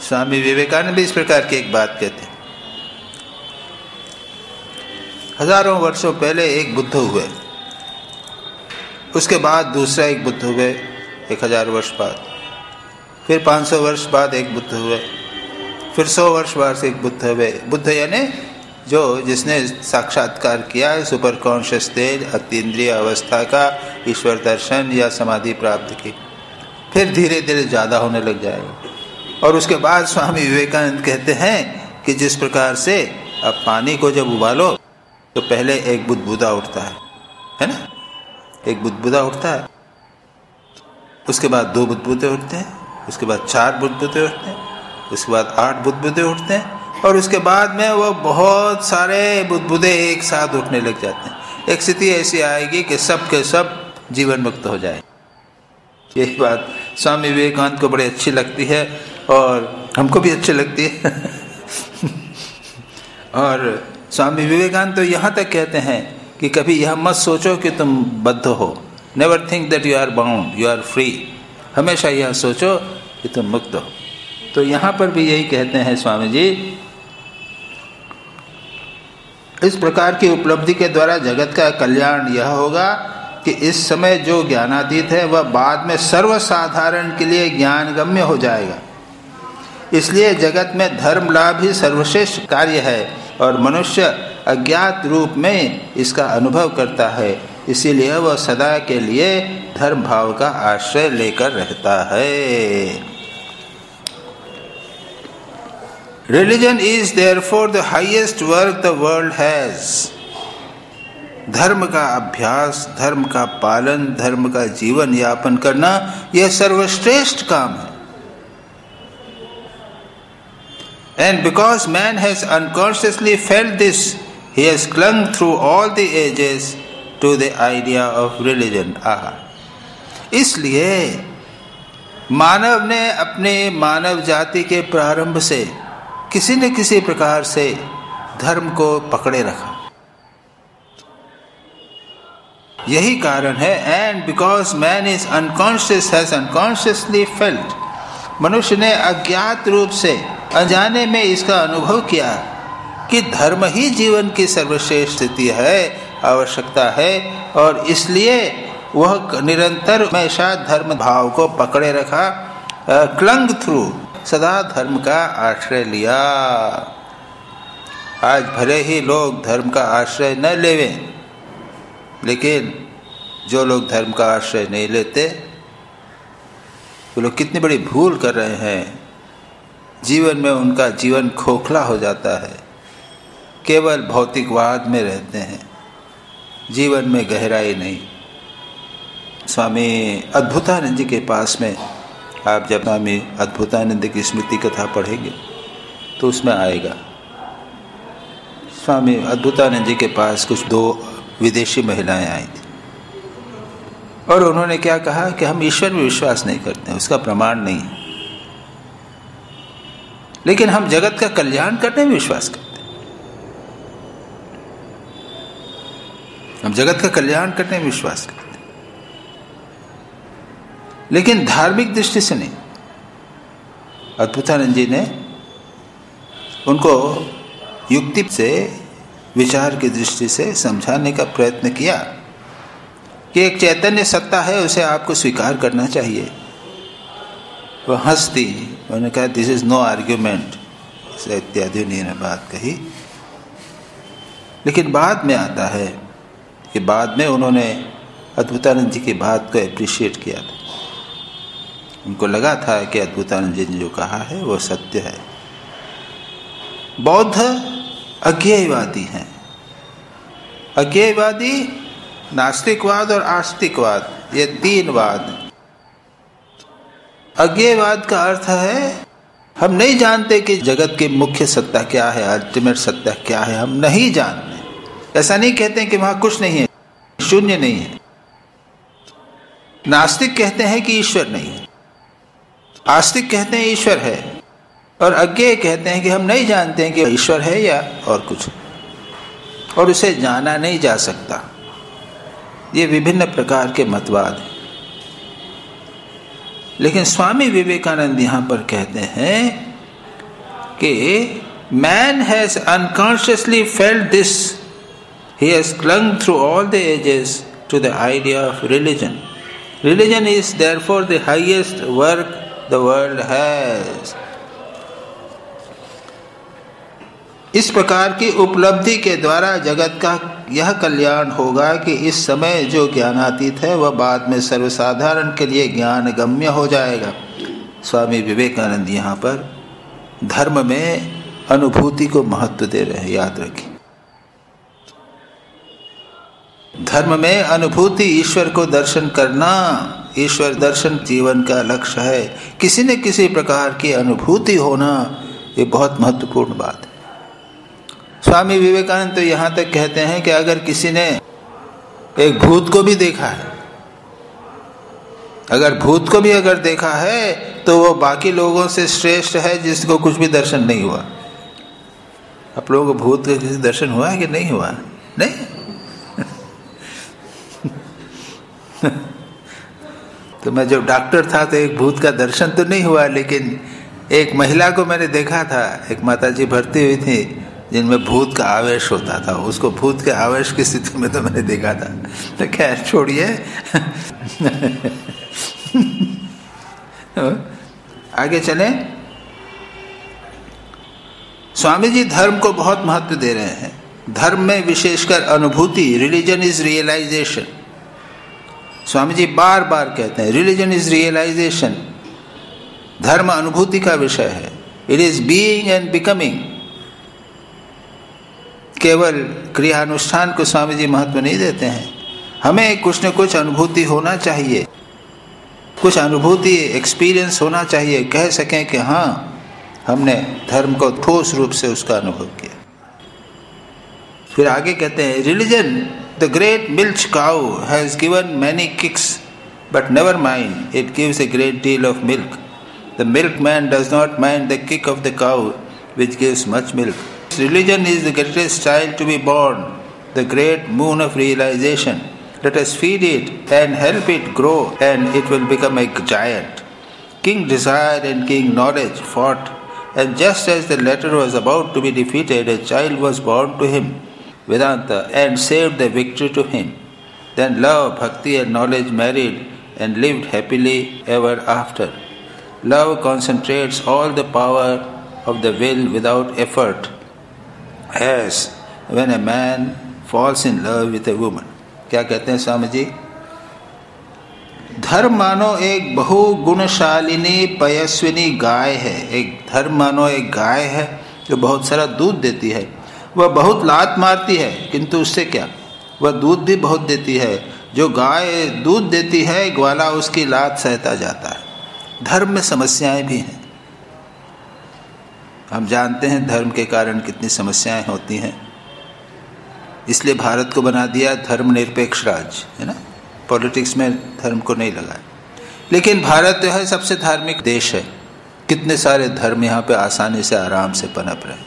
स्वामी विवेकानंद भी इस प्रकार की एक बात कहते हैं। हजारों वर्षों पहले एक बुद्ध हुए, उसके बाद दूसरा एक बुद्ध हुए 1000 वर्ष बाद, फिर 500 वर्ष बाद एक बुद्ध हुए, फिर 100 वर्ष बाद एक बुद्ध हुए। बुद्ध यानी जिसने साक्षात्कार किया है सुपर कॉन्शियस स्टेज, अतीन्द्रिय अवस्था का ईश्वर दर्शन या समाधि प्राप्त की। फिर धीरे धीरे ज़्यादा होने लग जाएगा। और उसके बाद स्वामी विवेकानंद कहते हैं कि जिस प्रकार से अब पानी को जब उबालो तो पहले एक बुदबुदा उठता है ना, एक बुदबुदा उठता है, उसके बाद 2 बुदबुदे उठते हैं, उसके बाद 4 बुदबुदे उठते हैं, उसके बाद 8 बुदबुदे उठते हैं, और उसके बाद में वो बहुत सारे बुदबुदे एक साथ उठने लग जाते हैं। एक स्थिति ऐसी आएगी कि सब के सब जीवन मुक्त हो जाए। यही बात स्वामी विवेकानंद को बड़ी अच्छी लगती है और हमको भी अच्छी लगती है। और स्वामी विवेकानंद तो यहाँ तक कहते हैं कि कभी यह मत सोचो कि तुम बद्ध हो। Never think that you are bound, you are free. हमेशा यह सोचो कि तुम मुक्त हो। तो यहाँ पर भी यही कहते हैं स्वामी जी, इस प्रकार की उपलब्धि के द्वारा जगत का कल्याण यह होगा कि इस समय जो ज्ञानातीत है वह बाद में सर्वसाधारण के लिए ज्ञान गम्य हो जाएगा। इसलिए जगत में धर्म लाभ ही सर्वश्रेष्ठ कार्य है और मनुष्य अज्ञात रूप में इसका अनुभव करता है। इसीलिए वह सदा के लिए धर्म भाव का आश्रय लेकर रहता है। Religion is therefore the highest work the world has. धर्म का अभ्यास, धर्म का पालन, धर्म का जीवन यापन करना यह सर्वश्रेष्ठ काम है। And because man has unconsciously felt this, he has clung through all the ages to the idea of religion. इसलिए मानव ने अपने मानव जाति के प्रारंभ से किसी न किसी प्रकार से धर्म को पकड़े रखा। यही कारण है, and because man is unconscious has unconsciously felt, मनुष्य ने अज्ञात रूप से अनजाने में इसका अनुभव किया कि धर्म ही जीवन की सर्वश्रेष्ठ स्थिति है, आवश्यकता है, और इसलिए वह निरंतर हमेशा धर्म भाव को पकड़े रखा, क्लंग थ्रू, सदा धर्म का आश्रय लिया। आज भले ही लोग धर्म का आश्रय न लेवें, लेकिन जो लोग धर्म का आश्रय नहीं लेते वो लोग कितनी बड़ी भूल कर रहे हैं। जीवन में उनका जीवन खोखला हो जाता है, केवल भौतिकवाद में रहते हैं, जीवन में गहराई नहीं। स्वामी अद्भुतानंद जी के पास में आप जब स्वामी अद्भुतानंद की स्मृति कथा पढ़ेंगे तो उसमें आएगा, स्वामी अद्भुतानंद जी के पास कुछ 2 विदेशी महिलाएं आई थी और उन्होंने क्या कहा कि हम ईश्वर में विश्वास नहीं करते, उसका प्रमाण नहीं है, लेकिन हम जगत का कल्याण करने में विश्वास करते हैं। हम जगत का कल्याण करने में विश्वास करते हैं, लेकिन धार्मिक दृष्टि से नहीं। अद्भुतानंद जी ने उनको युक्ति से, विचार की दृष्टि से समझाने का प्रयत्न किया कि एक चैतन्य सत्ता है, उसे आपको स्वीकार करना चाहिए। वो हंसती, उन्होंने कहा दिस इज नो आर्ग्यूमेंट, इत्यादि उन्होंने बात कही। लेकिन बाद में आता है कि बाद में उन्होंने अद्भुतानंद जी की बात को एप्रिशिएट किया था। उनको लगा था कि अद्भुतानंद जी ने जो कहा है वो सत्य है। बौद्ध अज्ञेयवादी हैं। अज्ञेयवादी नास्तिकवाद और आस्तिकवाद, ये 3 वाद। अज्ञेयवाद का अर्थ है हम नहीं जानते कि जगत की मुख्य सत्ता क्या है, अल्टीमेट सत्ता क्या है, हम नहीं जानते। ऐसा नहीं कहते कि वहां कुछ नहीं है, शून्य नहीं है। नास्तिक कहते हैं कि ईश्वर नहीं है, आस्तिक कहते हैं ईश्वर है, और अज्ञेय कहते हैं कि हम नहीं जानते हैं कि ईश्वर है या और कुछ, और उसे जाना नहीं जा सकता। ये विभिन्न प्रकार के मतवाद हैं। लेकिन स्वामी विवेकानंद यहां पर कहते हैं कि man has unconsciously felt this, he has clung through all the ages to the idea of religion. Religion is therefore the highest work the world has. इस प्रकार की उपलब्धि के द्वारा जगत का यह कल्याण होगा कि इस समय जो ज्ञानातीत है वह बाद में सर्वसाधारण के लिए ज्ञान गम्य हो जाएगा। स्वामी विवेकानंद यहाँ पर धर्म में अनुभूति को महत्व दे रहे हैं, याद रखिए। धर्म में अनुभूति, ईश्वर को दर्शन करना, ईश्वर दर्शन जीवन का लक्ष्य है। किसी न किसी प्रकार की अनुभूति होना ये बहुत महत्वपूर्ण बात है। स्वामी विवेकानंद तो यहाँ तक कहते हैं कि अगर किसी ने एक भूत को भी देखा है, अगर भूत को भी अगर देखा है तो वो बाकी लोगों से श्रेष्ठ है जिसको कुछ भी दर्शन नहीं हुआ। आप लोगों को भूत का किसी दर्शन हुआ है कि नहीं हुआ? नहीं। तो मैं जब डॉक्टर था तो एक भूत का दर्शन तो नहीं हुआ, लेकिन एक महिला को मैंने देखा था। एक माताजी भर्ती हुई थी जिनमें भूत का आवेश होता था, उसको भूत के आवेश की स्थिति में तो मैंने देखा था। तो खैर छोड़िए, आगे चले। स्वामी जी धर्म को बहुत महत्व दे रहे हैं। धर्म में विशेषकर अनुभूति, religion is realisation. Swami ji बार बार कहते हैं रिलीजन इज रियलाइजेशन। धर्म अनुभूति का विषय है। It is being and becoming. केवल क्रियानुष्ठान को स्वामी जी महत्व नहीं देते हैं। हमें कुछ न कुछ अनुभूति होना चाहिए, कुछ अनुभूति एक्सपीरियंस होना चाहिए, कह सकें कि हाँ हमने धर्म को ठोस रूप से उसका अनुभव किया। फिर आगे कहते हैं religion, the great milk cow has given many kicks but never mind it gives a great deal of milk. The milkman does not mind the kick of the cow which gives much milk. Religion is the greatest child to be born, the great moon of realization. Let us feed it and help it grow, and it will become a giant. King Desire and King Knowledge fought, and just as the latter was about to be defeated, a child was born to him, Vedanta, and saved the victory to him. Then love, bhakti and knowledge married and lived happily ever after. Love concentrates all the power of the will without effort, as when a man falls in love with a woman. क्या कहते हैं स्वामी जी? धर्म मानो एक बहुगुणशालिनी पयस्विनी गाय है। एक धर्म मानो एक गाय है जो बहुत सारा दूध देती है। वह बहुत लात मारती है, किंतु उससे क्या, वह दूध भी बहुत देती है। जो गाय दूध देती है, ग्वाला उसकी लात सहता जाता है। धर्म में समस्याएं भी हैं। हम जानते हैं धर्म के कारण कितनी समस्याएं होती हैं। इसलिए भारत को बना दिया धर्मनिरपेक्ष राज्य, है ना। पॉलिटिक्स में धर्म को नहीं लगाया। लेकिन भारत जो है सबसे धार्मिक देश है। कितने सारे धर्म यहाँ पे आसानी से आराम से पनप रहे,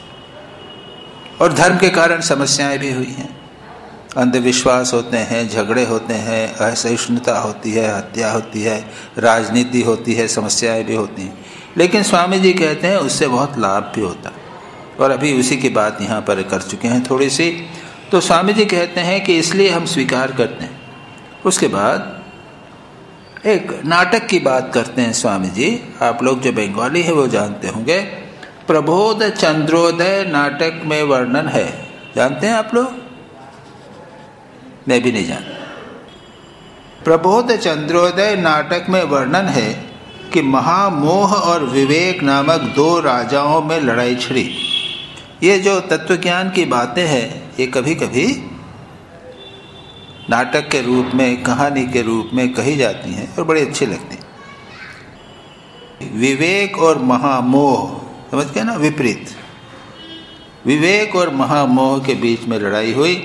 और धर्म के कारण समस्याएं भी हुई हैं। अंधविश्वास होते हैं, झगड़े होते हैं, असहिष्णुता होती है, हत्या होती है, राजनीति होती है, समस्याएं भी होती हैं। लेकिन स्वामी जी कहते हैं उससे बहुत लाभ भी होता है, और अभी उसी की बात यहाँ पर कर चुके हैं थोड़ी सी। तो स्वामी जी कहते हैं कि इसलिए हम स्वीकार करते हैं। उसके बाद एक नाटक की बात करते हैं स्वामी जी। आप लोग जो बंगाली है वो जानते होंगे। प्रबोध चंद्रोदय नाटक में वर्णन है, जानते हैं आप लोग? मैं भी नहीं जानता। प्रबोध चंद्रोदय नाटक में वर्णन है कि महामोह और विवेक नामक दो राजाओं में लड़ाई छिड़ी। ये जो तत्वज्ञान की बातें हैं ये कभी कभी नाटक के रूप में, कहानी के रूप में कही जाती हैं और बड़ी अच्छी लगती हैं। विवेक और महामोह समझ गए ना, विपरीत। विवेक और महामोह के बीच में लड़ाई हुई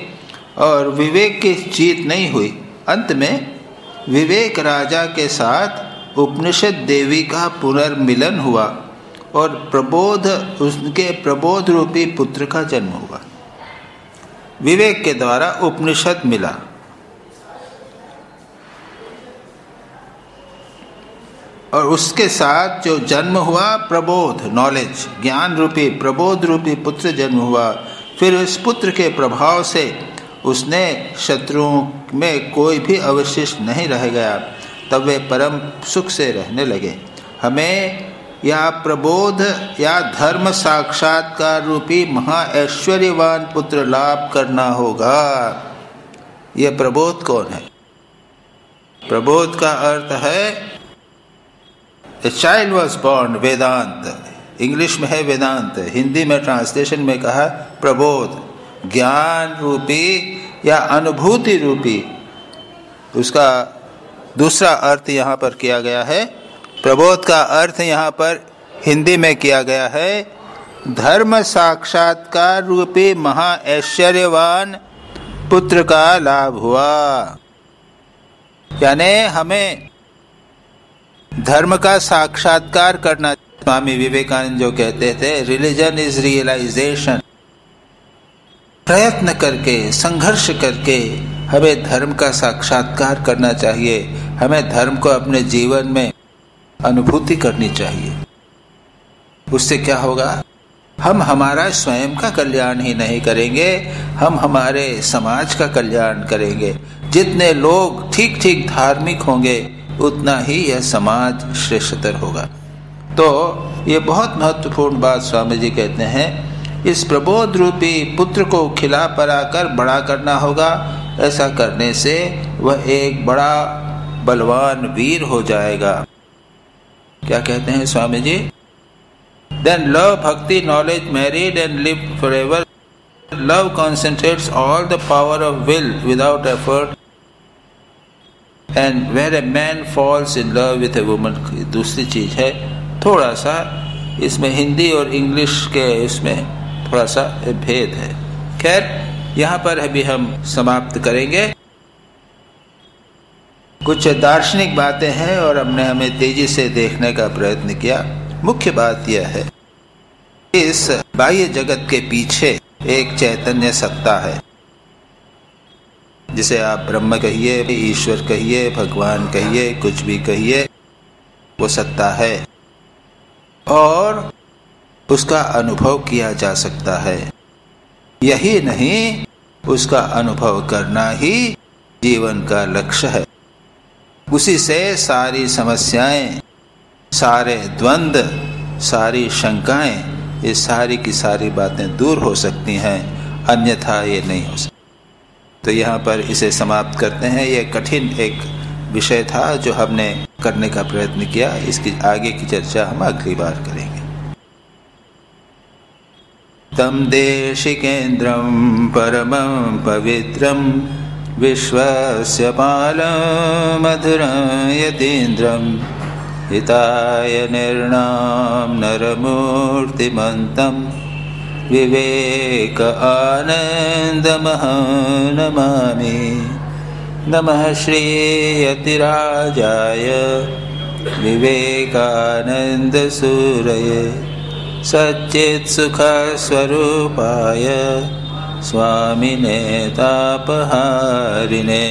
और विवेक की जीत नहीं हुई। अंत में विवेक राजा के साथ उपनिषद देवी का पुनर्मिलन हुआ और उनके प्रबोध रूपी पुत्र का जन्म हुआ। विवेक के द्वारा उपनिषद मिला और उसके साथ जो जन्म हुआ प्रबोध, नॉलेज, ज्ञान रूपी प्रबोध रूपी पुत्र जन्म हुआ। फिर उस पुत्र के प्रभाव से उसने शत्रुओं में कोई भी अवशिष्ट नहीं रह गया। तब वे परम सुख से रहने लगे। हमें या प्रबोध या धर्म साक्षात्कार रूपी महा ऐश्वर्यवान पुत्र लाभ करना होगा। यह प्रबोध कौन है? प्रबोध का अर्थ है A child was born, Vedanta. English में है वेदांत, हिंदी में ट्रांसलेशन में कहा प्रबोध, ज्ञान रूपी या अनुभूति रूपी। उसका दूसरा अर्थ यहाँ पर किया गया है। प्रबोध का अर्थ यहाँ पर हिंदी में किया गया है धर्म साक्षात्कार रूपी महा ऐश्वर्यवान पुत्र का लाभ हुआ। यानी हमें धर्म का साक्षात्कार करना। स्वामी विवेकानंद जो कहते थे, रिलीजन इज रियलाइजेशन। प्रयत्न करके, संघर्ष करके हमें धर्म का साक्षात्कार करना चाहिए। हमें धर्म को अपने जीवन में अनुभूति करनी चाहिए। उससे क्या होगा? हम हमारा स्वयं का कल्याण ही नहीं करेंगे, हम हमारे समाज का कल्याण करेंगे। जितने लोग ठीक ठीक धार्मिक होंगे उतना ही यह समाज श्रेष्ठतर होगा। तो ये बहुत महत्वपूर्ण बात स्वामी जी कहते हैं। इस प्रबोध रूपी पुत्र को खिला पला कर बड़ा करना होगा। ऐसा करने से वह एक बड़ा बलवान वीर हो जाएगा। क्या कहते हैं Swami ji? Then love, bhakti, knowledge, married and live forever. Love concentrates all the power of will without effort. And where a man falls in love with a woman, दूसरी चीज है। थोड़ा सा इसमें हिंदी और इंग्लिश के इसमें थोड़ा सा भेद है। खैर, यहाँ पर अभी हम समाप्त करेंगे। कुछ दार्शनिक बातें हैं और हमने हमें तेजी से देखने का प्रयत्न किया। मुख्य बात यह है, इस बाह्य जगत के पीछे एक चैतन्य सत्ता है, जिसे आप ब्रह्म कहिए, ईश्वर कहिए, भगवान कहिए, कुछ भी कहिए, वो सत्ता है और उसका अनुभव किया जा सकता है। यही नहीं, उसका अनुभव करना ही जीवन का लक्ष्य है। उसी से सारी समस्याएं, सारे द्वंद्व, सारी शंकाएं, ये सारी की सारी बातें दूर हो सकती हैं, अन्यथा ये नहीं हो सकती। तो यहाँ पर इसे समाप्त करते हैं। ये कठिन एक विषय था जो हमने करने का प्रयत्न किया। इसकी आगे की चर्चा हम अगली बार करेंगे। तम देशिकेन्द्रं परमं पवित्रं विश्वस्य पालं मधुरं यतीन्द्रं हिताय निर्णाम नरमूर्तिमन्तं विवेक आनन्दमहं नमामि। नमः श्री यतिराजाय विवेकानन्दसूरये सच्चित्सुखस्वरूपाय स्वामिने तापहारिणे।